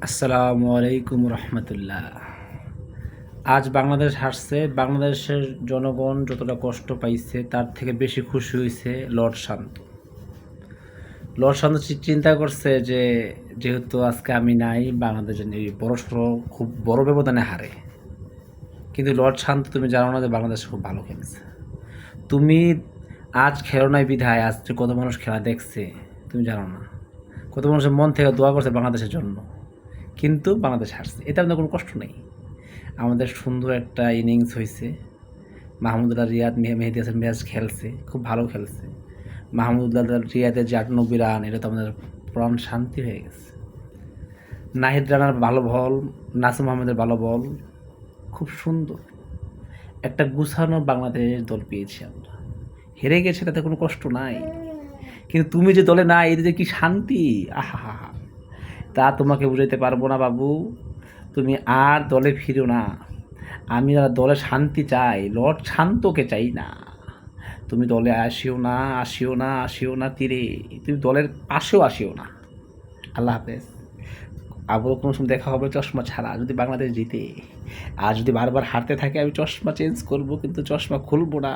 আসসালামু আলাইকুম রহমতুল্লাহ। আজ বাংলাদেশ হারছে। বাংলাদেশের জনগণ যতটা কষ্ট পাইছে তার থেকে বেশি খুশি হয়েছে লর্ড শান্ত। লর্ড শান্ত চিন্তা করছে যে যেহেতু আজকে আমি নাই, বাংলাদেশ এই বড়সড় খুব বড় ব্যবধানে হারে। কিন্তু লর্ড শান্ত তুমি জানো না যে বাংলাদেশ খুব ভালো খেলছে। তুমি আজ খেলো নাই বিধায় আজ কত মানুষ খেলা দেখছে তুমি জানো না। কত মানুষের মন থেকে দোয়া করছে বাংলাদেশের জন্য, কিন্তু বাংলাদেশ হারছে। এতে আমাদের কোনো কষ্ট নেই। আমাদের সুন্দর একটা ইনিংস হয়েছে। মাহমুদুল্লাহ রিয়াদ, মেহেদী হাসান মিরাজ খেলছে, খুব ভালো খেলছে। মাহমুদুল্লাহ রিয়াদের যে 98 রান, এটা তো আমাদের প্রাণ শান্তি হয়ে গেছে। নাহিদ রানার ভালো বল, নাসিম আহমেদের ভালো বল, খুব সুন্দর একটা গুছানো বাংলাদেশ দল পেয়েছি আমরা। হেরে গেছে তাতে কোনো কষ্ট নাই, কিন্তু তুমি যে দলে নাই এতে যে কি শান্তি, আহা হা হা, তা তোমাকে বুঝাইতে পারবো না বাবু। তুমি আর দলে ফিরো না। আমি দলে শান্তি চাই, লর্ড শান্তকে চাই না। তুমি দলে আসিও না, আসিও না, আসিও না তীরে। তুমি দলের পাশেও আসিও না। আল্লাহ হাফেজ। আবারও কোনো সময় দেখা হবে চশমা ছাড়া, যদি বাংলাদেশ জিতে। আর যদি বারবার হারতে থাকে আমি চশমা চেঞ্জ করব, কিন্তু চশমা খুলবো না।